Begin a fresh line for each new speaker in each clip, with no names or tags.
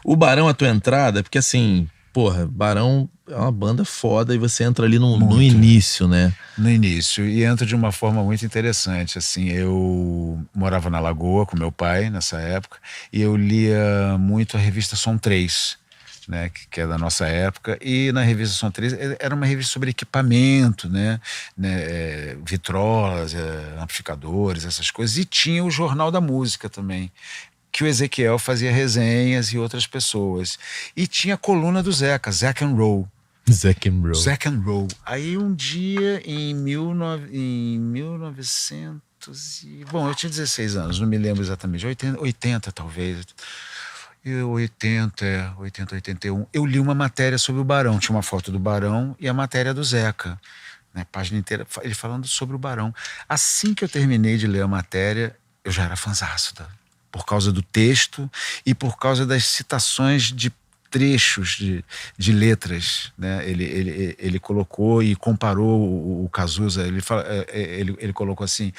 O Barão, a tua entrada, porque assim, porra, Barão é uma banda foda e você entra ali no
Muito.
início, né?
No início, e entra de uma forma muito interessante, assim, eu morava na Lagoa com meu pai nessa época, e eu lia muito a revista Som 3, né, que é da nossa época, e na revista Som 3 era uma revista sobre equipamento, vitrolas, amplificadores, essas coisas, e tinha o Jornal da Música também, que o Ezequiel fazia resenhas e outras pessoas, e tinha a coluna do Zeca, Zeca and Roll.
Zack and Bro.
Zack and Roll. Aí um dia, em 1900 bom, eu tinha 16 anos, não me lembro exatamente, 80 talvez. 81. Eu li uma matéria sobre o Barão, tinha uma foto do Barão e a matéria do Zeca. Né, página inteira, ele falando sobre o Barão. Assim que eu terminei de ler a matéria, eu já era fanzaço, por causa do texto e por causa das citações de trechos de letras, né? Ele colocou e comparou o Cazuza, ele colocou assim,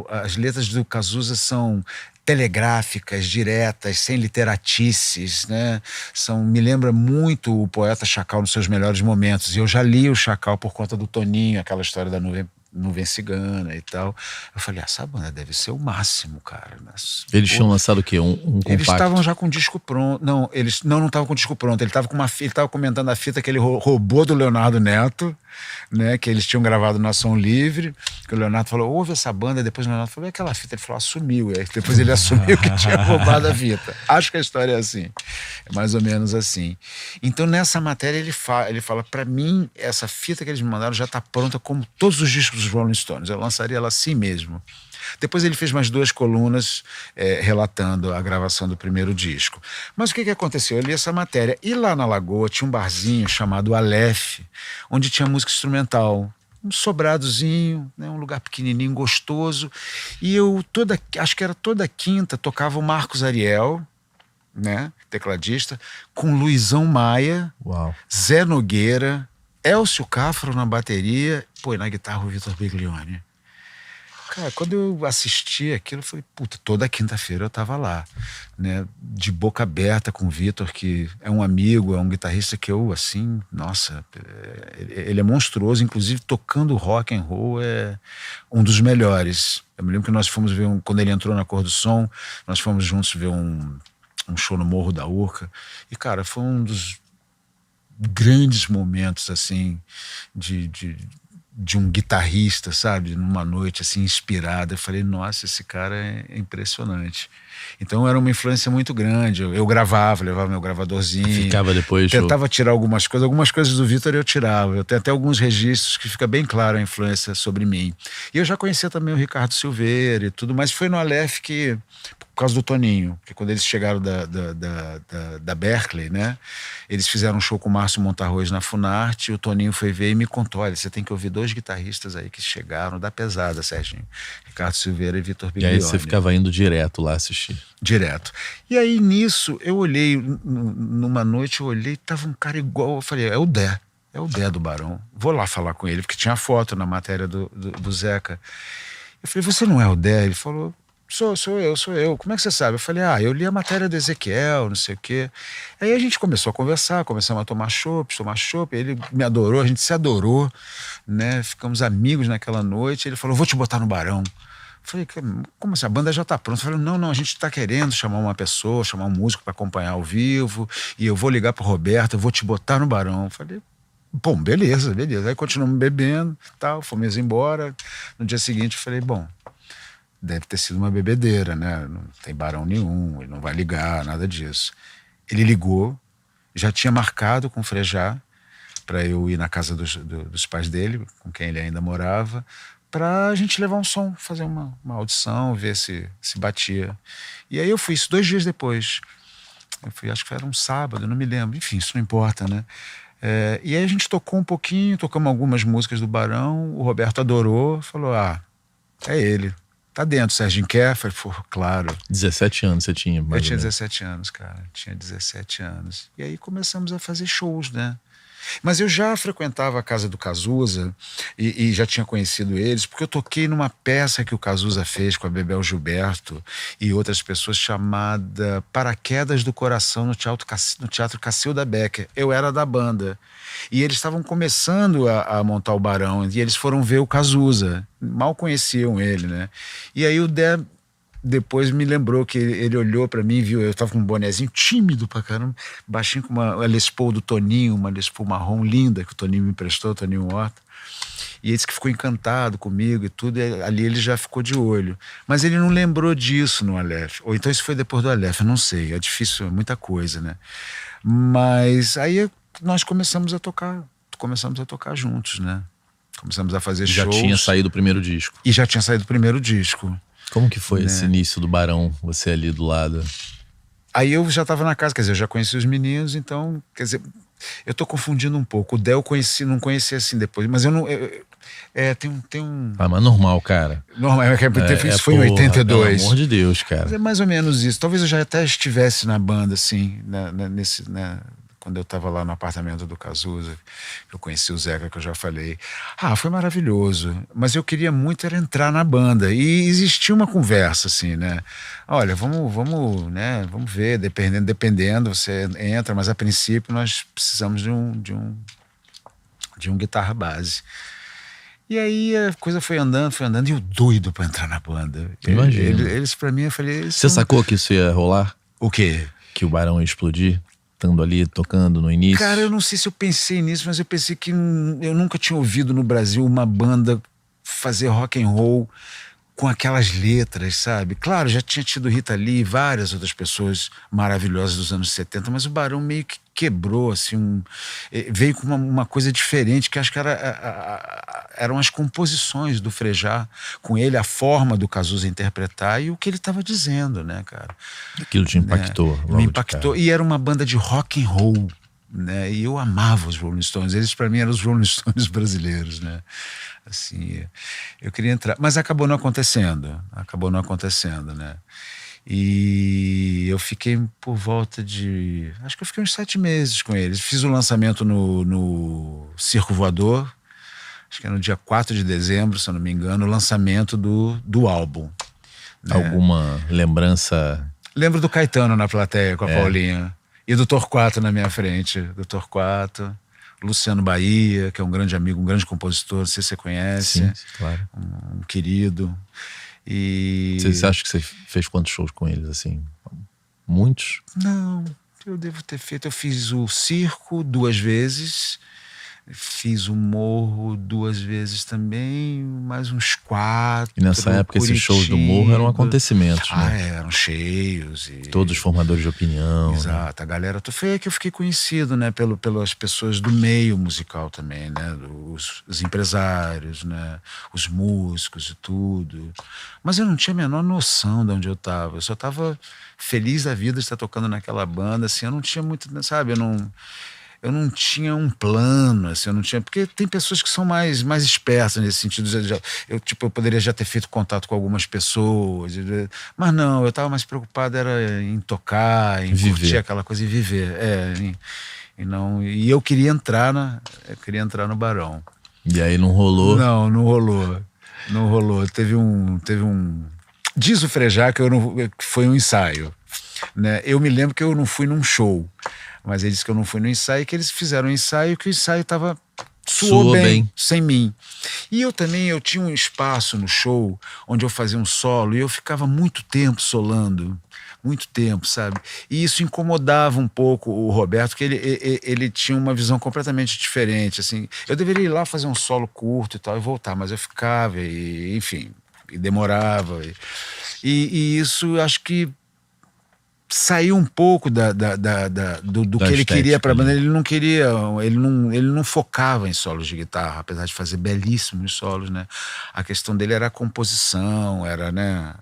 as letras do Cazuza são telegráficas, diretas, sem literatices, né? Me lembra muito o poeta Chacal nos seus melhores momentos, e eu já li o Chacal por conta do Toninho, aquela história da nuvem cigana e tal. Eu falei, essa banda deve ser o máximo, cara.
Eles tinham lançado o quê? Um compacto?
Eles estavam já com o disco pronto. Não, eles não estavam com o disco pronto. Ele estava com ele estava comentando a fita que ele roubou do Leonardo Neto, né? Que eles tinham gravado na Som Livre. Que o Leonardo falou, ouve essa banda. Depois o Leonardo falou, e aquela fita? Ele falou, assumiu. E aí, depois ele assumiu que tinha roubado a fita. Acho que a história é assim. É mais ou menos assim. Então, nessa matéria, ele fala, pra mim, essa fita que eles me mandaram já está pronta como todos os discos dos Rolling Stones. Eu lançaria ela assim mesmo. Depois ele fez mais 2 colunas relatando a gravação do primeiro disco. Mas o que aconteceu? Eu li essa matéria. E lá na Lagoa tinha um barzinho chamado Aleph, onde tinha música instrumental. Um sobradozinho, né, um lugar pequenininho, gostoso. E eu, acho que era toda quinta, tocava o Marcos Ariel, né, tecladista, com Luizão Maia,
Uau.
Zé Nogueira, Elcio Cafro na bateria, e na guitarra o Vitor Biglione. Cara, quando eu assisti aquilo, eu falei, puta, toda quinta-feira eu tava lá, né, de boca aberta com o Vitor, que é um amigo, é um guitarrista que eu, assim, nossa, ele é monstruoso, inclusive tocando rock and roll é um dos melhores. Eu me lembro que nós fomos ver, quando ele entrou na Cor do Som, nós fomos juntos ver um show no Morro da Urca, e cara, foi um dos grandes momentos, assim, de um guitarrista, sabe? Numa noite assim inspirada. Eu falei, nossa, esse cara é impressionante. Então era uma influência muito grande. Eu gravava, levava meu gravadorzinho.
Ficava depois.
Tentava tirar algumas coisas do Vitor eu tirava. Eu tenho até alguns registros que fica bem claro a influência sobre mim. E eu já conhecia também o Ricardo Silveira e tudo, mas foi no Aleph que, por causa do Toninho, que quando eles chegaram da Berkeley, né? Eles fizeram um show com o Márcio Montarroz na Funarte, e o Toninho foi ver e me contou, olha, você tem que ouvir 2 guitarristas aí que chegaram da pesada, Serginho. Ricardo Silveira e Vitor Biglione.
E aí você ficava indo direto lá assistir?
Direto. E aí nisso, eu olhei, numa noite eu olhei, tava um cara igual, eu falei, é o Dé do Barão. Vou lá falar com ele, porque tinha foto na matéria do Zeca. Eu falei, você não é o Dé? Ele falou, sou eu. Como é que você sabe? Eu falei, eu li a matéria do Ezequiel, não sei o quê. Aí a gente começou a conversar, começamos a tomar chopp. Ele me adorou, a gente se adorou, né? Ficamos amigos naquela noite. Ele falou, vou te botar no Barão. Eu falei, como assim? A banda já tá pronta. Eu falei, não, a gente tá querendo chamar uma pessoa, chamar um músico para acompanhar ao vivo, e eu vou ligar pro Roberto, eu vou te botar no Barão. Eu falei, bom, beleza. Aí continuamos bebendo, tal, fomos embora. No dia seguinte eu falei, bom, deve ter sido uma bebedeira, né? Não tem Barão nenhum, ele não vai ligar, nada disso. Ele ligou, já tinha marcado com o Frejá para eu ir na casa dos pais dele, com quem ele ainda morava, pra gente levar um som, fazer uma audição, ver se batia. E aí eu fui, isso 2 dias depois. Eu fui, acho que era um sábado, não me lembro. Enfim, isso não importa, né? E aí a gente tocou um pouquinho, tocamos algumas músicas do Barão, o Roberto adorou, falou, é ele. Tá dentro, Serginho quer? Falei, pô, claro.
17 anos você tinha?
Eu tinha 17 anos, cara. Tinha 17 anos. E aí começamos a fazer shows, né? Mas eu já frequentava a casa do Cazuza e já tinha conhecido eles, porque eu toquei numa peça que o Cazuza fez com a Bebel Gilberto e outras pessoas, chamada Paraquedas do Coração, no Teatro Cacilda Becker. Eu era da banda. E eles estavam começando a montar o Barão, e eles foram ver o Cazuza. Mal conheciam ele, né? E aí o Dé depois me lembrou que ele olhou pra mim, viu, eu tava com um bonezinho tímido pra caramba, baixinho, com uma Les Paul do Toninho, uma Les Paul marrom linda que o Toninho me emprestou, o Toninho Horta. E ele disse que ficou encantado comigo e tudo, e ali ele já ficou de olho. Mas ele não lembrou disso no Aleph. Ou então isso foi depois do Aleph, eu não sei, é difícil, é muita coisa, né? Mas aí nós começamos a tocar juntos, né? Começamos a fazer
Já
shows.
tinha saído o primeiro disco.
E já tinha saído o primeiro disco.
Como que foi
Né?
esse início do Barão, você ali do lado?
Aí eu já estava na casa, quer dizer, eu já conheci os meninos, então, quer dizer, eu tô confundindo um pouco. O Del eu conheci, não conheci assim depois, mas eu não. Tem um.
Ah, mas normal, cara.
Normal, isso foi em 82.
Pelo amor de Deus, cara.
Mas é mais ou menos isso. Talvez eu já até estivesse na banda, assim, quando eu estava lá no apartamento do Cazuza, eu conheci o Zeca, que eu já falei. Foi maravilhoso. Mas eu queria muito era entrar na banda. E existia uma conversa, assim, né? Olha, vamos ver, dependendo, você entra, mas a princípio nós precisamos de um guitarra base. E aí a coisa foi andando, e eu doido pra entrar na banda.
Imagina.
Eles pra mim, eu falei...
Você sacou que isso ia rolar?
O quê?
Que o Barão ia explodir? Estando ali, tocando no início?
Cara, eu não sei se eu pensei nisso, mas eu pensei que eu nunca tinha ouvido no Brasil uma banda fazer rock and roll com aquelas letras, sabe? Claro, já tinha tido Rita Lee e várias outras pessoas maravilhosas dos anos 70, mas o Barão meio que quebrou, assim, veio com uma coisa diferente, que acho que eram as composições do Frejá, com ele, a forma do Cazuza interpretar e o que ele estava dizendo, né, cara?
Aquilo te impactou, logo
Me impactou, e era uma banda de rock and roll, né? E eu amava os Rolling Stones, eles para mim eram os Rolling Stones brasileiros, né? Assim, eu queria entrar, mas acabou não acontecendo, né? E eu fiquei por volta de... acho que eu fiquei uns 7 meses com eles. Fiz o lançamento no Circo Voador, acho que era no dia 4 de dezembro, se eu não me engano, o lançamento do álbum. Né?
Alguma lembrança?
Lembro do Caetano na plateia com a Paulinha. E do Torquato na minha frente. Do Torquato. Luciano Bahia, que é um grande amigo, um grande compositor, não sei se você conhece.
Sim, claro.
Um querido. E...
Você acha que você fez quantos shows com eles, assim? Muitos?
Não, eu devo ter feito. Eu fiz o Circo 2 vezes, fiz o Morro 2 vezes também, mais uns 4.
E nessa época esses shows do Morro eram acontecimentos, né?
Eram cheios. E...
todos os formadores de opinião.
Exato, né? A galera. Foi aí que eu fiquei conhecido, né? Pelas pessoas do meio musical também, né? Os empresários, né? Os músicos e tudo. Mas eu não tinha a menor noção de onde eu estava. Eu só estava feliz da vida de estar tocando naquela banda, assim. Eu não tinha muito, sabe? Eu não tinha um plano, assim, eu não tinha... Porque tem pessoas que são mais espertas nesse sentido. Eu poderia já ter feito contato com algumas pessoas, mas não, eu estava mais preocupado era em tocar, em curtir aquela coisa e viver. E eu queria entrar no Barão.
E aí não rolou?
Não rolou. Teve um... Diz o Frejá que foi um ensaio, né? Eu me lembro que eu não fui num show, mas ele disse que eu não fui no ensaio, que eles fizeram um ensaio, que o ensaio soou bem, sem mim. E eu tinha um espaço no show onde eu fazia um solo e eu ficava muito tempo solando, muito tempo, sabe? E isso incomodava um pouco o Roberto, porque ele tinha uma visão completamente diferente, assim. Eu deveria ir lá fazer um solo curto e tal e voltar, mas eu ficava e, enfim, e demorava. E isso, acho que saiu um pouco do que ele queria para a banda. Ele não queria, ele não focava em solos de guitarra, apesar de fazer belíssimos solos, né? A questão dele era a composição, era, né,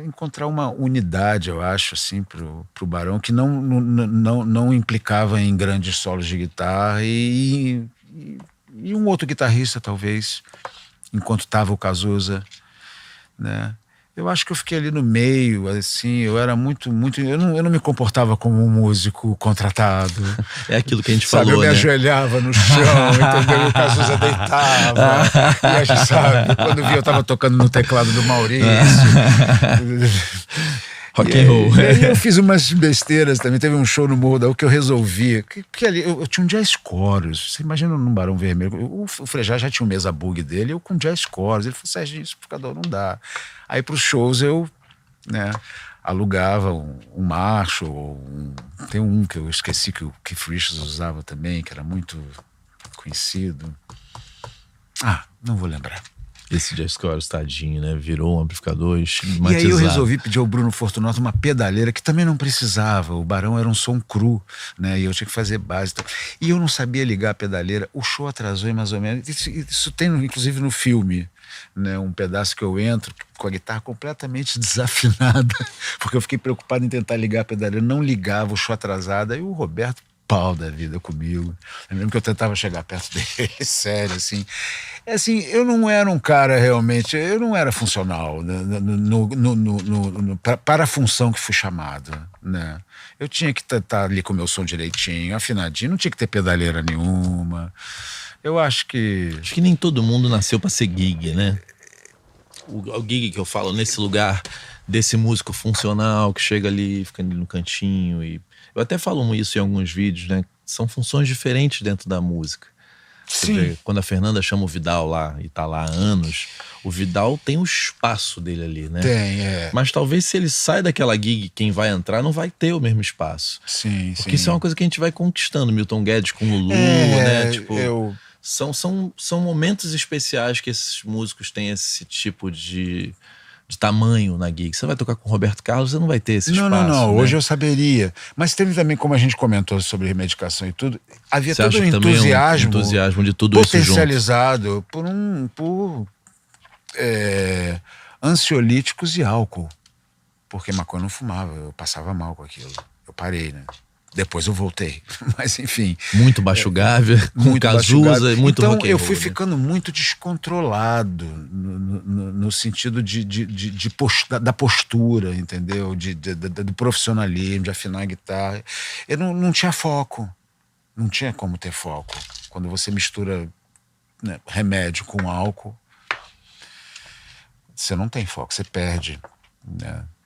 encontrar uma unidade, eu acho, assim, pro Barão, que não implicava em grandes solos de guitarra e um outro guitarrista, talvez, enquanto estava o Cazuza, né? Eu acho que eu fiquei ali no meio, assim, eu era muito, eu não me comportava como um músico contratado.
É aquilo que a gente
Sabe,
falou,
eu me
né?
ajoelhava no chão, entendeu? E o Cazuza deitava. E a gente, sabe, quando via eu tava tocando no teclado do Maurício.
Rock and roll.
E aí eu fiz umas besteiras também. Teve um show no Morro da U que eu resolvi. Que ali, eu tinha um jazz chorus. Você imagina num Barão Vermelho. O Frejá já tinha um mesa bug dele, eu com jazz chorus. Ele falou, Sérgio, isso pro cada um não dá. Aí pros shows eu, né, alugava um Marshall. Tem um que eu esqueci que o Keith Richards usava também, que era muito conhecido. Não vou lembrar.
Esse Jazz Chorus, tadinho, né? Virou um amplificador
E
estigmatizado.
aí eu resolvi pedir ao Bruno Fortunato uma pedaleira que também não precisava. O Barão era um som cru, né? E eu tinha que fazer base. E eu não sabia ligar a pedaleira. O show atrasou em mais ou menos. Isso tem, inclusive, no filme, né? Um pedaço que eu entro com a guitarra completamente desafinada, porque eu fiquei preocupado em tentar ligar a pedaleira. Não ligava, o show atrasado. Aí o Roberto, pau da vida comigo. Eu lembro que eu tentava chegar perto dele, sério, assim. É assim, eu não era um cara realmente, eu não era funcional para a função que fui chamado, né? Eu tinha que estar ali com o meu som direitinho, afinadinho, não tinha que ter pedaleira nenhuma. Eu acho que...
Acho que nem todo mundo nasceu pra ser gig, né? O gig que eu falo, nesse lugar desse músico funcional que chega ali, fica ali no cantinho. E eu até falo isso em alguns vídeos, né? São funções diferentes dentro da música. Você vê, quando a Fernanda chama o Vidal lá e tá lá há anos, o Vidal tem o espaço dele ali, né?
Tem, é.
Mas talvez se ele sai daquela gig, quem vai entrar não vai ter o mesmo espaço.
Sim,
porque isso é uma coisa que a gente vai conquistando. Milton Guedes com o Lulu, né? Tipo, são momentos especiais que esses músicos têm esse tipo de tamanho na gig. Você vai tocar com o Roberto Carlos, você não vai ter esse espaço.
Não.
Né?
Hoje eu saberia. Mas teve também, como a gente comentou sobre medicação e tudo, havia
Você
todo
acha
um
que também
entusiasmo,
é um entusiasmo de tudo isso junto?
Potencializado por ansiolíticos e álcool. Porque maconha eu não fumava, eu passava mal com aquilo. Eu parei, né? Depois eu voltei. Mas enfim.
Muito Baixo Gávea, com Cazuza e muito
então,
rock and roll,
eu fui
né?
ficando muito descontrolado no sentido da postura, entendeu? Do profissionalismo, de afinar a guitarra. Eu não tinha foco. Não tinha como ter foco. Quando você mistura, né, remédio com álcool, você não tem foco, você perde, né?